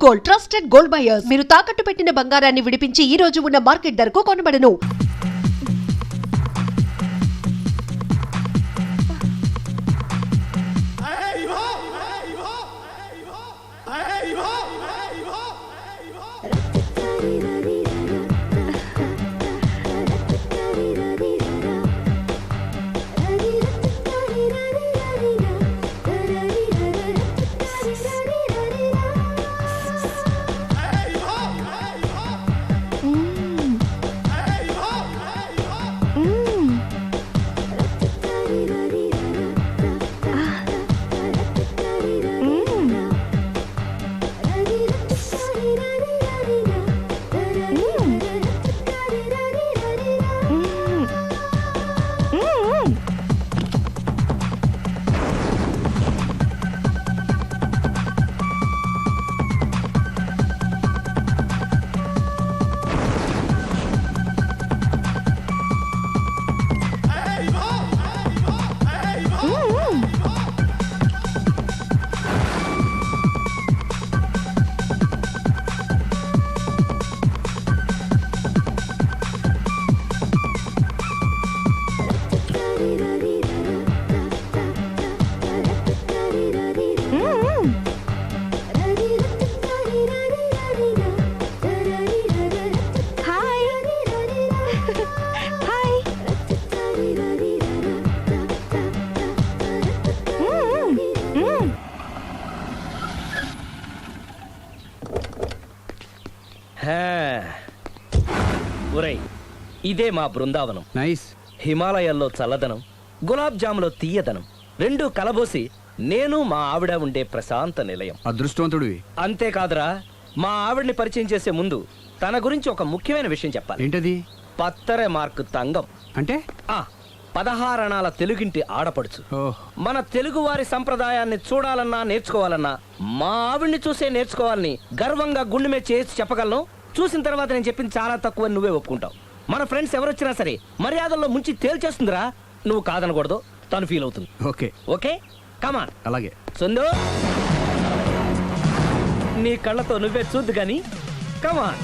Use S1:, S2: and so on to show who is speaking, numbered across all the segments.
S1: Gold, trusted gold buyers. మీరు తాకట్టు పెట్టిన బంగారాన్ని విడిపించి ఈ రోజు ఉన్న మార్కెట్ ధరకు కొనబడను.
S2: ఇదే మా బృందావనం.
S3: నైస్.
S2: హిమాలయాల్లో చల్లదనం, గులాబ్ జాములో తీయదనం రెండు కలబోసి నేను మా ఆవిడ ఉండే ప్రశాంత నిలయం.
S3: అదృష్టవంతుడివి.
S2: అంతేకాదురా, మా ఆవిడ్ని పరిచయం చేసే ముందు తన గురించి ఒక ముఖ్యమైన విషయం చెప్పాలి.
S3: ఏంటది?
S2: పత్తరె మార్కు తంగం
S3: అంటే
S2: 16 అణాల తెలుగింటి ఆడపడుచు. మన తెలుగు వారి సంప్రదాయాన్ని చూడాలన్నా నేర్చుకోవాలన్నా మా ఆవిడ్ని చూసే నేర్చుకోవాలని గర్వంగా గుండె మీద చేసి చెప్పగలను. చూసిన తర్వాత నేను చెప్పింది చాలా తక్కువ నువ్వే ఒప్పుకుంటావు. మన ఫ్రెండ్స్ ఎవరొచ్చినా సరే మర్యాదల్లో ముంచి తేల్చేస్తుందిరా. నువ్వు కాదనకూడదు, తను ఫీల్ అవుతుంది.
S3: ఓకే
S2: ఓకే, కమాన్.
S3: అలాగే.
S2: సుందు, నీ కళ్ళతో నువ్వే చూద్దు గాని కమాన్.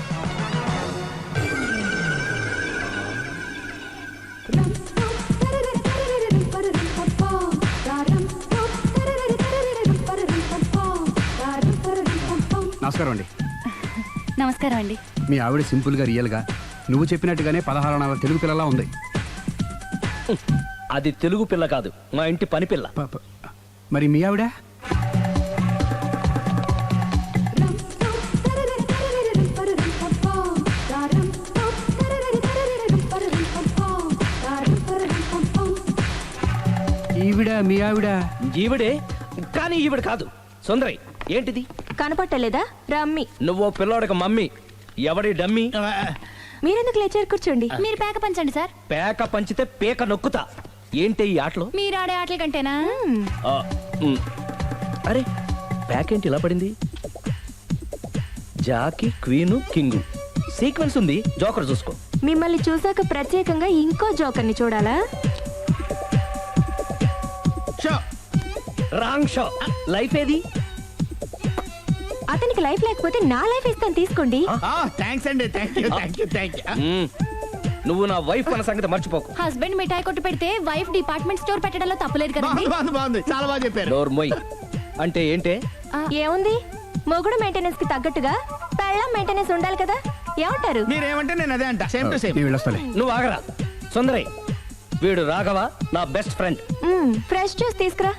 S3: నమస్కారం అండి.
S4: నమస్కారం అండి.
S3: మీ ఆవిడ సింపుల్ గా రియల్ గా నువ్వు చెప్పినట్టుగానే 16 అణాల తెలుగు పిల్లలా ఉంది.
S2: అది తెలుగు పిల్ల కాదు, మా ఇంటి పని పిల్ల.
S3: మరి మీ ఆవిడ? ఈవిడ మీ ఆవిడ?
S2: ఈవిడే, కానీ ఈవిడ కాదు. సుందరై, ఏంటిది
S4: కనపట్టలేదా? రమ్మి.
S2: నువ్వు పిల్లోడికి మమ్మీ. ఎవడి డమ్మీ?
S4: మీరెందుకు లేచారు? కూర్చోండి. మీరు పేక పంచండి సార్.
S2: పేక పంచితే పేక నొక్కుతా. ఏంటి ఈ ఆటలు?
S4: మీరు ఆడే ఆటల కంటేనా?
S2: అరే, పేక ఏంటి ఇలా పడింది? జాకి, క్వీను, కింగు సీక్వెన్స్ ఉంది. జోకర్ చూసుకో.
S4: మిమ్మల్ని చూసాక ప్రత్యేకంగా ఇంకో జోకర్ని చూడాలా?
S2: Wrong show. లైఫ్ ఏది?
S4: అతనికి లైఫ్ లేకపోతే నా లైఫ్ ఇస్తాను, తీసుకోండి.
S5: థాంక్స్ అండి. Thank you.
S2: నువ్వు నా వైఫ్ అన్న సంగతి మర్చిపోకు.
S4: హస్బెండ్ మిఠాయి కొట్టు పెడితే వైఫ్ డిపార్ట్మెంట్ స్టోర్ పెట్టడంలో తప్పలేదు కదండి.
S5: బాగుంది, చాలా బాగా చెప్పారు.
S2: డోర్ మొయ్. అంటే ఏంటే?
S4: ఏముంది, మొగుడు మెయింటెనెన్స్ కి తగ్గట్టుగా పెళ్ళాం మెయింటెనెన్స్ ఉండాలి కదా. ఏమంటారు?
S5: మీరేమంటే నేను అదే అంట. Same to same.
S2: నువ్వు ఆగరా. సుందరై, వీడు రాఘవ, నా బెస్ట్ ఫ్రెండ్.
S4: ఫ్రెష్ జ్యూస్ తీసుకురా.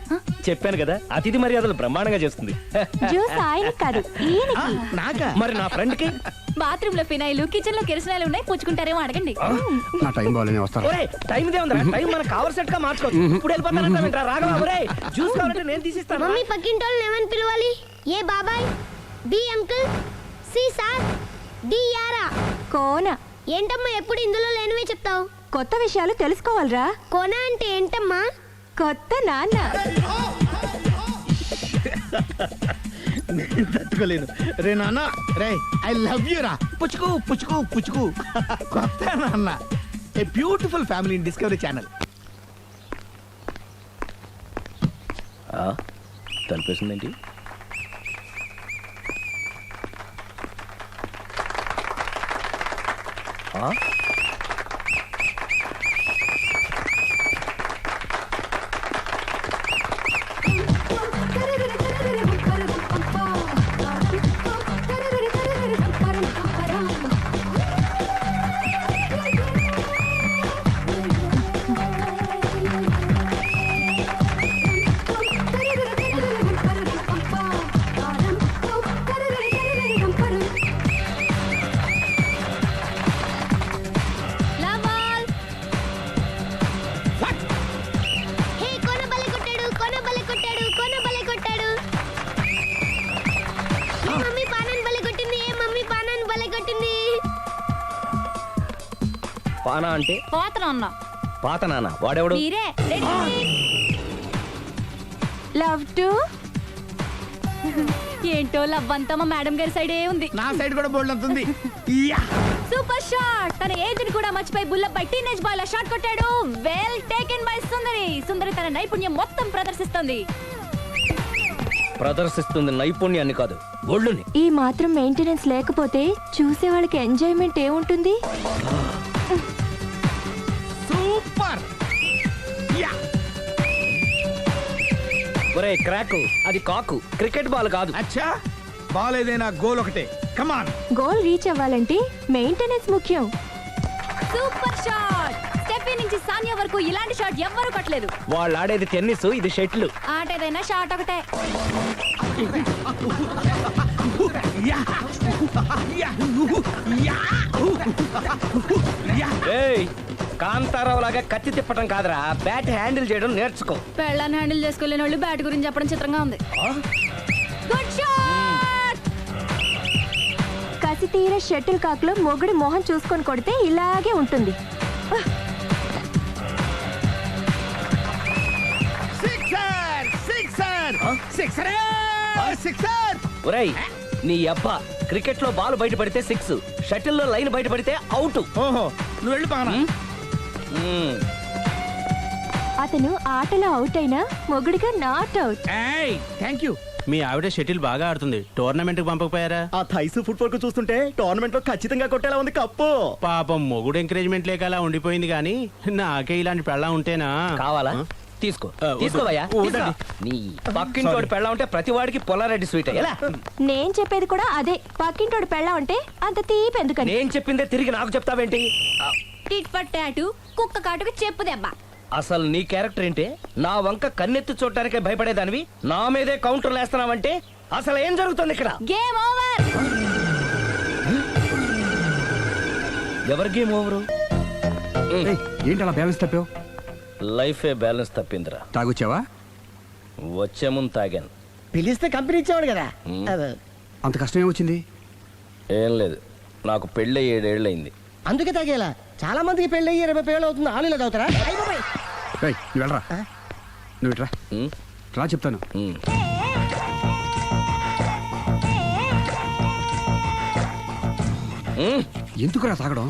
S2: చెప్పాను కదా, అతిథి మర్యాదలు బ్రహ్మాండంగా చేస్తుంది.
S4: జ్యూస్ ఆయన కాదు, ఈయనకి.
S5: నాకా?
S2: మరి నా ఫ్రెండ్ కి?
S4: బాత్రూమ్ లో ఫినాయిల్, కిచెన్ లో కిరసనాయిలు ఉన్నాయి, పుచ్చుకుంటారేమో అడగండి.
S3: నా టైం బాగాలేని వస్తాను.
S2: టైం ఇదే ఉందా? టైం మన కవర్ సెట్ గా మార్చుకోవచ్చు. ఇప్పుడు వెళ్ళిపోతానంటా రాఘవ. ఒరేయ్, జ్యూస్ కావాలంటే నేను తీసిస్తాను.
S6: మమ్మీ పక్కింటోళ్ళని ఏమని పిలవాలి? ఏ బాబాయ్, B uncle, C sir, D యారా.
S4: కోన.
S6: ఏంటమ్మా ఎప్పుడు ఇందులో లేనివే చెప్తావు?
S4: కొత్త విషయాలు తెలుసుకోవాలరా.
S6: కోన అంటే ఏంటమ్మా?
S4: కొత్త నాన్న.
S5: నేను తట్టుకోలేను. రే నాన్న, రే ఐ లవ్ యూ రా. పుచ్చుకు పుచ్చుకు పుచ్చుకు. కొత్త నాన్న. A beautiful family in Discovery Channel.
S2: తలిపేసిందేంటి? ఆ?
S6: హే కొన బలే కొట్టాడు కొన బలే కొట్టాడు కొన బలే కొట్టాడు ఏ మమ్మీ పానాన్ని బలే కొట్టింది ఏ మమ్మీ పానాన్ని బలే కొట్టింది
S2: పానా అంటే
S4: పోతన అన్న
S2: పాత నాన్న వాడెవడు
S4: మీరే లవ్ టు ఏంటో లవ్ అంతా మా మేడం గారి సైడే ఉంది.
S5: నా సైడ్ కూడా బోల్డ్ అవుతుంది.
S4: Super shot. తన ఏజ్ ని కూడా మర్చిపోయి బుల్లప్ బై టీనేజ్ బాయ్ లా షాట్ కొట్టాడు. Well taken by Sundari. Sundari తన నైపుణ్యం మొత్తం ప్రదర్శిస్తుంది.
S2: ప్రదర్శిస్తుంది నైపుణ్యాన్ని కాదు, ఒళ్ళుని.
S4: ఈ మాత్రం మెయింటెనెన్స్ లేకపోతే చూసే వాళ్ళకి ఎంజాయ్మెంట్ ఏముంటుంది?
S5: సూపర్.
S2: ఒరే క్రాకు, అది కాకు, క్రికెట్ బాల్ కాదు.
S5: అచ్చా, బాల్ ఏదైనా గోల్ ఒకటే. కమాన్.
S4: గోల్ రీచ్ అవ్వాలంటే మెయింటెనెన్స్ ముఖ్యం. Super shot. స్టెఫీ నుంచి సానియా వరకు ఇలాంటి షాట్ ఎవ్వరూ కొట్టలేదు.
S2: వాళ్ళు ఆడేది టెన్నిస్, ఇది షటిల్.
S4: ఆట ఏదైనా షాట్ ఒకటే.
S2: ఏయ్, కాంతారావు లాగా కత్తి తిప్పటం కాదురా, బ్యాట్ హ్యాండిల్ చేయడం నేర్చుకో.
S4: పెళ్ళాన్ని హ్యాండిల్ చేసుకోలేని వాళ్ళు బ్యాట్ గురించి చెప్పడం చిత్రంగా ఉంది. Good shot. కసి తీర షటిల్ కాక్ లో మొగుడి మొహం చూసుకొని కొడితే ఇలాగే ఉంటుంది.
S5: Sixer sixer sixer sixer.
S2: ఒరేయ్ నీ అబ్బా, క్రికెట్ లో బాల్ బయట పడితే 6, షటిల్ లో లైన్ బయట పడితే అవుట్.
S5: ఓహో, నువ్వు వెళ్ళి పక్కన.
S4: అతను ఆటలో అవుట్ అయినా మొగుడిగా నాట్ అవుట్.
S5: Thank you.
S7: మీ ఆవిడ షటిల్ బాగా ఆడుతుంది, టోర్నమెంట్ కి పంపకపోయారా?
S8: ఆ థైస్ ఫుట్బాల్ కు చూస్తుంటే టోర్నమెంట్ లో ఖచ్చితంగా కొట్టేలా ఉంది కప్పు.
S7: పాపం మొగుడు ఎంకరేజ్మెంట్ లేక అలా ఉండిపోయింది కానీ నాకే ఇలాంటి పెళ్ళ ఉంటేనా.
S2: కావాలా? తీసుకో,
S7: వద్దు.
S2: తీసుకోవయ్యా.
S7: వద్దండి.
S2: నీ పక్కింటి వాడు పెళ్ళ ఉంటే ప్రతి వాడికి పొలారెడ్డి స్వీట్ ఎలా?
S4: నేను చెప్పేది కూడా అదే. పక్కింటోడు పెళ్ళా ఉంటే అంత తీపి ఎందుకని?
S2: నేను చెప్పిందే తిరిగి నాకు చెప్తావేంటి?
S4: టిట్ ఫర్ టాటూ, కుక్క కాటుకు చెప్పు దెబ్బ.
S2: అసలు నీ క్యారెక్టర్ ఏంటి? నా వంక కన్నెత్తి చూడటానికే భయపడేదానివి నా మీదే కౌంటర్లు వేస్తున్నావంటే అసలు ఏం జరుగుతుంది ఇక్కడ?
S4: Game over.
S2: ఎవరి గేమ్ ఓవరు?
S3: ఏయ్, ఏంటి అలా బ్యాలెన్స్ తప్పావు?
S2: లైఫే బ్యాలెన్స్ తప్పిందిరా.
S3: తాగొచ్చావా?
S2: వచ్చే ముందు తాగాను.
S8: పిలిస్తే కంపెనీ ఇచ్చేవాడు కదా.
S3: అంత కష్టం ఏమొచ్చింది?
S2: ఏం లేదు, నాకు పెళ్ళి 7 ఏళ్ళయింది.
S8: అందుకే తాగేలా. చాలా మందికి పెళ్ళి 20 ఏళ్ళు అవుతుంది. ఆలు ఇలా తాగుతారా?
S3: ఏయ్, నువ్వు వెళ్ళరా. నువ్వు ఇట్రా
S2: ఉమ్,
S3: రా, చెప్తాను.
S2: ఉమ్. ఉమ్,
S3: ఎందుకురా తాగడం?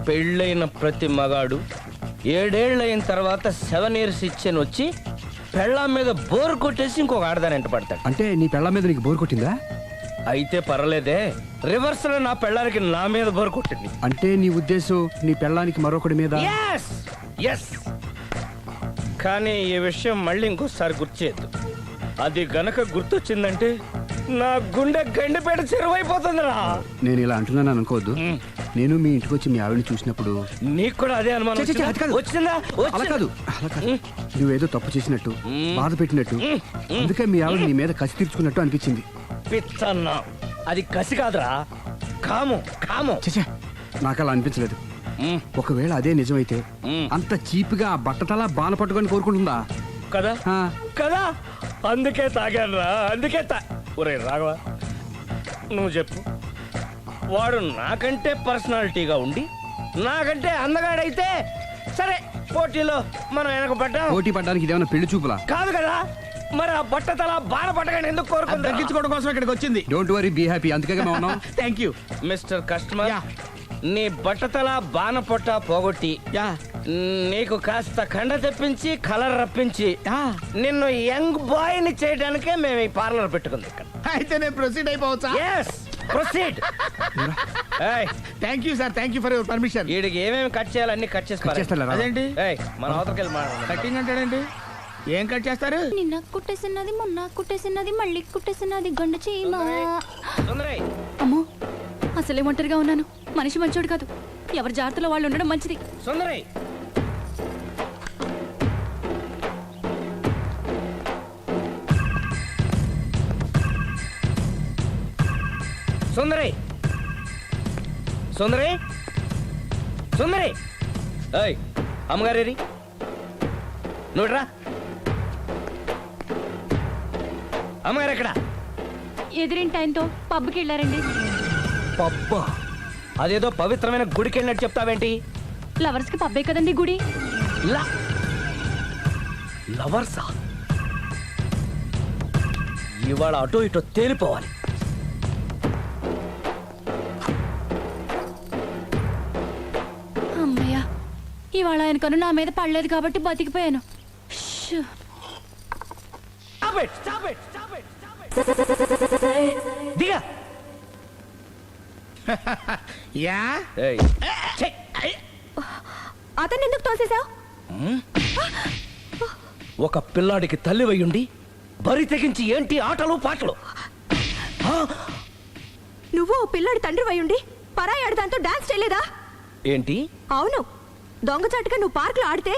S2: పెళ్ళైన ప్రతి మగాడు 7 ఏళ్ళైన తర్వాత 7 ఇయర్స్ ఇచ్చాను వచ్చి పెళ్ళాం మీద బోర్ కొట్టేసి ఇంకొక ఆడదాని ఎంట పడతాడు.
S3: అంటే నీ పెళ్ళ మీద నీకు బోర్ కొట్టిందా?
S2: అయితే పర్లేదే, రివర్స్ లో నా పెళ్ళానికి నా మీద బోర్ కొట్టింది.
S3: అంటే నీ ఉద్దేశం నీ పెళ్ళానికి మరొకటి మీద?
S2: Yes! Yes! కానీ ఈ విషయం మళ్ళీ ఇంకోసారి గుర్తు చేయొద్దు. అది గనక గుర్తొచ్చిందంటే నా గుండె గండిపేట చెరువైపోతుందిరా.
S3: నేను ఇలా అంటున్నాను అనుకోవద్దు.
S2: మ్.
S3: నేను మీ ఇంటికి వచ్చి మీ ఆవిడని చూసినప్పుడు
S2: నీకు కూడా అదే అనుమానం
S3: ఛీ, ఛీ, అది కాదు.
S2: వచ్చిందా?
S3: అలా కాదు, అలా కాదు. నువ్వేదో తప్పు చేసినట్టు,
S2: మ్.
S3: బాధ పెట్టినట్టు, అందుకే మీ ఆవిడ నీ మీద కసి తీర్చుకున్నట్టు అనిపించింది.
S2: పిచ్చన్నా, అది కసి కాదురా, కాము కాము.
S3: చచ్చా, నాకు అలా అనిపించలేదు.
S2: మ్,
S3: ఒకవేళ అదే నిజమైతే
S2: మ్.
S3: అంత చీప్గా బట్టతలా బాన పట్టుకొని కోరుకుంటుందా?
S2: కదా
S3: ఆ,
S2: కదా, అందుకే తాగానురా, అందుకే ఒరే రాఘవ, నువ్వు చెప్పు, వాడు నాకంటే పర్సనాలిటీగా ఉండి నాకంటే అందగాడైతే సరే, పోటీలో మనం వెనక పడ్డాం.
S3: పోటీ పడ్డానికి ఇదేమన్నా పెళ్లి చూపులా?
S2: కాదు కదా, మరి ఆ బట్టతల బాన పట్టగానే ఎందుకు కోరుకుందా?
S5: తగ్గించుకోవడం కోసం ఇక్కడికి వచ్చింది.
S3: Don't worry, be happy. అందుకే మేము ఉన్నాం.
S5: Thank you.
S2: Mister customer,
S5: yeah.
S2: నీ బట్టతల బాన పొట్ట పోగొట్టి
S5: యా.
S2: నీకు కాస్త కండ తెప్పించి కలర్ రప్పించి
S5: యా.
S2: నిన్ను యంగ్ బాయ్ ని చేయడానికే మేము ఈ పార్లర్ పెట్టుకుంది ఇక్కడ.
S5: అయితే నేను ప్రొసీడ్ అయిపోవచ్చా?
S2: Yes! Proceed.
S5: Thank you sir, thank you for your permission.
S2: వీడికి ఏమేమి కట్ చేయాలి అన్ని కట్ చేసి పారేయ్.
S3: చేస్తారా?
S5: అదేంటి
S2: మన అవతలకి వెళ్ళి మాట్లాడదాం.
S5: కటింగ్ అంటాడేంటి? ఏం కట్ చేస్తారు?
S4: నిన్న కుట్టేసినది, మొన్న కుట్టేసినది, మళ్ళీ కుట్టేసినది గండ చీమ.
S2: సుందరయ్,
S4: అమ్మో, అసలే ఒంటరిగా ఉన్నాను. మనిషి మంచోడు కాదు. ఎవరి జాగ్రత్తలో వాళ్ళు ఉండడం మంచిది.
S2: సుందరయ్. సుందరయ్, సుందరయ్, సుందరయ్. ఏయ్, అమ్మగారేరి నువ్వురా. అమ్మగారు ఎక్కడ?
S4: ఎదిరింటి ఆయనతో పబ్కి వెళ్ళారండి.
S2: పబ్బా, అదేదో పవిత్రమైన గుడికి వెళ్ళినట్టు చెప్తావేంటి?
S4: లవర్స్ కి పబ్బే కదండి గుడి.
S2: లవర్సా? ఇవాళ అటో ఇటో తేలిపోవాలి.
S4: అమ్మయ్య, ఇవాళ ఆయన కను నా మీద పడలేదు కాబట్టి బతికిపోయాను. షూ.
S2: దిగా.
S5: యా
S2: ఏయ్, ఛీ!
S4: అతన్ని ఎందుకు తోసేసావు?
S2: ఒక పిల్లాడికి తల్లివయ్యుండి బరి తెగించి ఏంటి ఆటలు పాటలు?
S4: నువ్వు ఓ పిల్లడి తండ్రి అయ్యుండి పరాయాడు దాంతో డాన్స్ చేయలేదా?
S2: ఏంటి?
S4: అవును, దొంగచాటుగా నువ్వు పార్క్ లో ఆడితే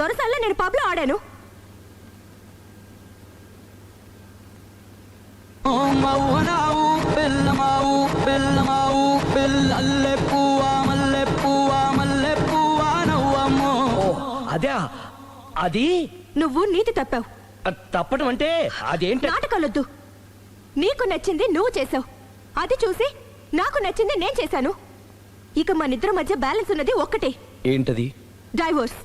S4: దొరసాల్లో నేను పబ్ లో ఆడాను.
S2: అదే అది.
S4: నువ్వు నీతి తప్పావు.
S2: తప్పడం అంటే అదేంటి?
S4: నాటకాలొద్దు. నీకు నచ్చింది నువ్వు చేసావు, అది చూసి నాకు నచ్చింది నేను చేశాను. ఇక మన ఇద్దరి మధ్య బ్యాలెన్స్ ఉన్నది ఒక్కటే,
S2: ఏంటది?
S4: డైవోర్స్.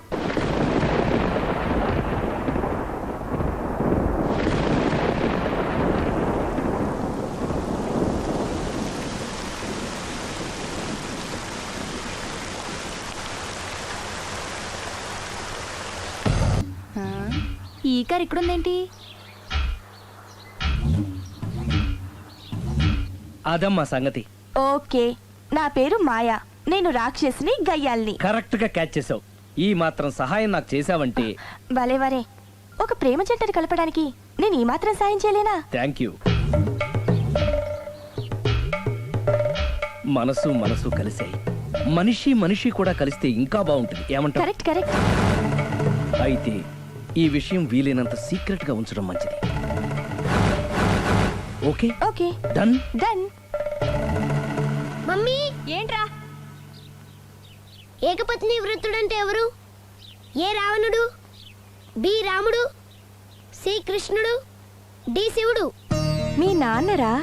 S4: ఈ కార్ ఇక్కడుందేంటి?
S2: అదమ్మా సంగతి.
S9: ఓకే, నా పేరు మాయా. నేను రాక్షసిని, గయ్యాల్ని.
S2: కరెక్ట్ గా క్యాచ్ చేసావు. ఈ మాత్రం సహాయం నాకు చేసావంటే.
S9: భలే వరే, ఒక ప్రేమ జంటని కలపడానికి నేను ఈ మాత్రం సాయం చేయలేనా?
S2: Thank you. మనసు మనసు కలిసాయి. మనిషి మనిషి కూడా కలిస్తే ఇంకా బాగుంటుంది. ఏమంటావు?
S9: Correct correct.
S2: అయితే ఈ విషయం వీలైనంత సీక్రెట్ గా ఉంచడం మంచిది. Okay
S9: okay,
S2: done.
S9: Done.
S6: Mummy,
S4: ఏంట్రా?
S6: ఏకపత్ని వృత్తుడంటే ఎవరు? ఏ రావణుడు, బి రాముడు, సి కృష్ణుడు, డి శివుడు.
S9: మీ నాన్నరా?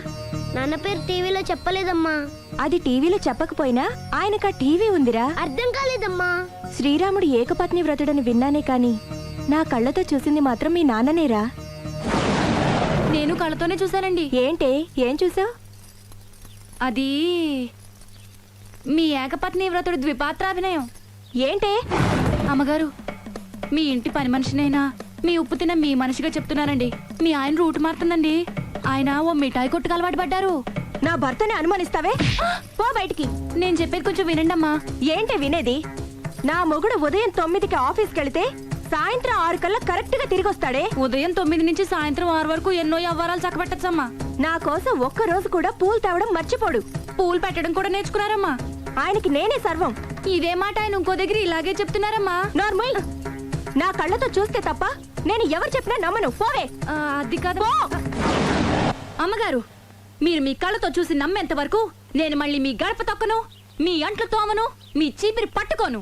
S6: నాన్న పేరు టీవీలో చెప్పలేదమ్మా.
S9: అది టీవీలో చెప్పకపోయినా ఆయనకా టీవీ ఉందిరా.
S6: అర్థం కాలేదమ్మా.
S9: శ్రీరాముడు ఏకపత్ని వ్రతుడని విన్నానే కాని నా కళ్ళతో చూసింది మాత్రం మీ నాన్ననేరా.
S4: నేను కళ్ళతోనే చూశానండి.
S9: ఏంటే, ఏం చూసావు?
S4: అది మీ ఏకపత్ని వ్రతుడు ద్విపాత్రాభినయం.
S9: ఏంటే?
S4: అమ్మగారు, మీ ఇంటి పని మనిషినైనా మీ ఉప్పు తిన్న మీ మనిషిగా చెప్తున్నానండి. మీ ఆయన రూట్ మారుతుందండి. ఆయన ఓ మిఠాయి కొట్టుకు అలవాటు పడ్డారు.
S9: నా భర్తని అనుమానిస్తావే? పో బయటికి.
S4: నేను చెప్పేది కొంచెం వినండి అమ్మా.
S9: ఏంటి వినేది? నా మొగుడు ఉదయం 9కి ఆఫీస్కి వెళితే సాయంత్రం 6 కల్లా కరెక్ట్ గా తిరిగి వస్తాడే.
S4: ఉదయం 9 నుంచి సాయంత్రం 6 వరకు ఎన్నో వ్యవహారాలు చక్కబెట్టచ్చమ్మా.
S9: నా కోసం ఒక్క రోజు కూడా పూలు తేవడం మర్చిపోడు.
S4: పూలు పెట్టడం కూడా నేర్చుకున్నారమ్మా.
S9: ఆయనకి నేనే సర్వం.
S4: ఇదే మాట ఆయన ఇంకో దగ్గర ఇలాగే చెప్తున్నారమ్మా.
S9: నార్మల్. నా కళ్ళతో చూస్తే తప్ప నేను ఎవరు చెప్పినా నమ్మను. పోవే.
S4: అది కాదు అమ్మగారు, మీరు మీ కళ్ళతో చూసి నమ్మేంత వరకు నేను మళ్ళీ మీ గడప తొక్కను, మీ అంట్లు తోమను, మీ చీపిరి పట్టుకోను.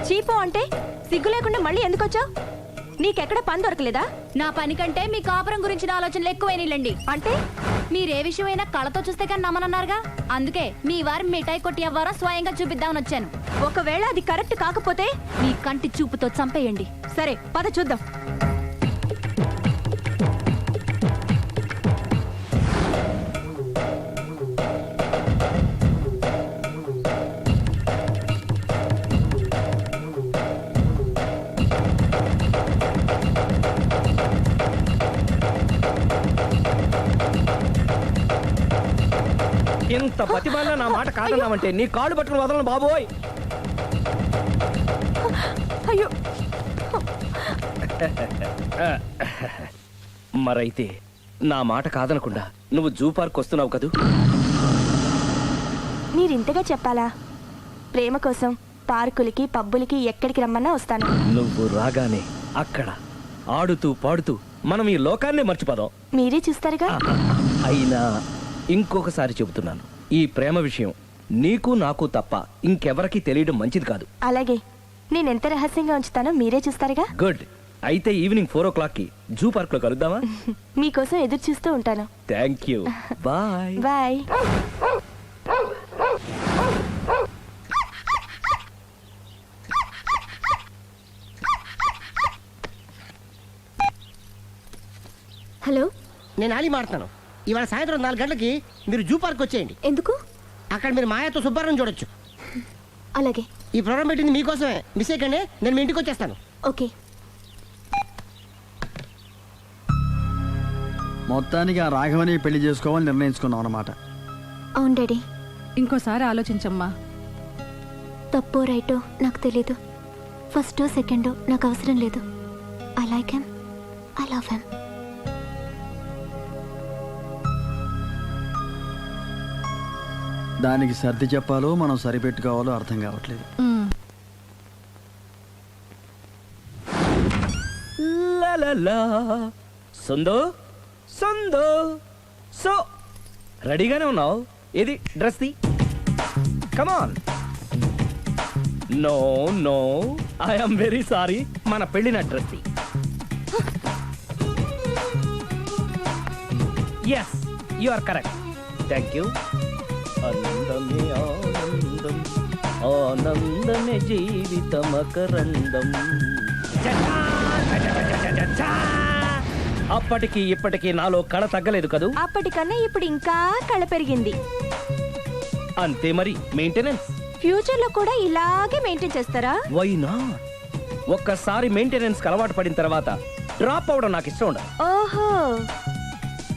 S9: చీపో అంటే సిగ్గు లేకుండా మళ్ళీ ఎందుకు వచ్చావు? నీకెక్కడ పని దొరకలేదా?
S4: నా పని కంటే మీ కాపురం గురించిన ఆలోచనలు ఎక్కువైనాయిలండి.
S9: అంటే
S4: మీరే విషయమైనా కళ్ళతో చూస్తే కానీ నమ్మనన్నారుగా, అందుకే మీ వారి మిఠాయి కొట్టి అవ్వారో స్వయంగా చూపిద్దామని వచ్చాను.
S9: ఒకవేళ అది కరెక్ట్ కాకపోతే
S4: మీ కంటి చూపుతో చంపేయండి.
S9: సరే పద చూద్దాం.
S2: ఇంత బతిమాలినా నా మాట కాదన్నామంటే నీ కాళ్ళు పట్టుకుని వదలను బాబోయ్.
S9: అయ్యో
S2: మరైతే నా మాట కాదనకుండా నువ్వు జూ పార్క్ వస్తున్నావు కదూ?
S9: మీరింతగా చెప్పాలా? ప్రేమ కోసం పార్కులకి పబ్బులకి ఎక్కడికి రమ్మన్నా వస్తాను.
S2: నువ్వు రాగానే అక్కడ ఆడుతూ పాడుతూ మనం ఈ లోకాన్నే మర్చిపోదాం.
S9: మీరే చూస్తారుగా.
S2: అయినా ఇంకొకసారి చెబుతున్నాను, ఈ ప్రేమ విషయం నీకు నాకు తప్ప ఇంకెవరికి తెలియడం మంచిది కాదు.
S9: అలాగే, నేనెంత రహస్యంగా ఉంచుతానో మీరే చూస్తారుగా.
S2: గుడ్. అయితే ఈవినింగ్ 4 o'clockకి జూ పార్క్ లో కలుద్దామా?
S9: మీకోసం ఎదురు చూస్తూ ఉంటాను.
S2: Thank you. Bye.
S9: Bye.
S6: Hello,
S8: నేను ఆలి మాడుతున్నాను. ఇవాళ సాయంత్రం 4 గంటలకి మీరు జూ పార్క్ వచ్చేయండి.
S6: ఎందుకు?
S8: అక్కడ మీరు మాయాతో సుబ్బారావు చూడొచ్చు.
S6: అలాగే.
S8: ఈ ప్రోగ్రామ్ పెట్టింది మీకోసమే. మిస్ అయ్యకండి, నేను మీ ఇంటికి వచ్చేస్తాను.
S6: ఓకే.
S10: మొత్తానికి ఆ రాఘవని పెళ్లి చేసుకోవాలని నిర్ణయించుకున్నాం అన్నమాట.
S6: అవును డాడీ.
S4: ఇంకోసారి ఆలోచించమ్మా.
S6: తప్పో రైటో నాకు తెలీదు. ఫస్టో సెకండో నాకు అవసరం లేదు. I like him, I love him.
S10: దానికి సర్ది చెప్పాలో మనం సరిపెట్టుకోవాలో అర్థం కావట్లేదు.
S2: లలలా. సందో సందో సో రెడీగానే ఉన్నావు? ఏది డ్రెస్ ది. Come on. No no, I'm very sorry. మన పెళ్ళిన డ్రెస్ ది. Yes, you are correct. Thank you. ఆనందమే ఆనందం, ఆనందమే జీవితమకరందం. అప్పటికి ఇప్పటికి నాలో కళ తగ్గలేదు కదూ?
S9: అప్పటికన్నా ఇప్పుడు ఇంకా కళ పెరిగింది.
S2: అంతే మరి. మెయింటెనెన్స్
S9: ఫ్యూచర్ లో కూడా ఇలాగే మెయింటైన్ చేస్తారా?
S2: Why not? ఒక్కసారి మెయింటెనెన్స్ అలవాటు పడిన తర్వాత డ్రాప్ అవడం నాకు ఇష్టం ఉండదు.
S9: ఓహో,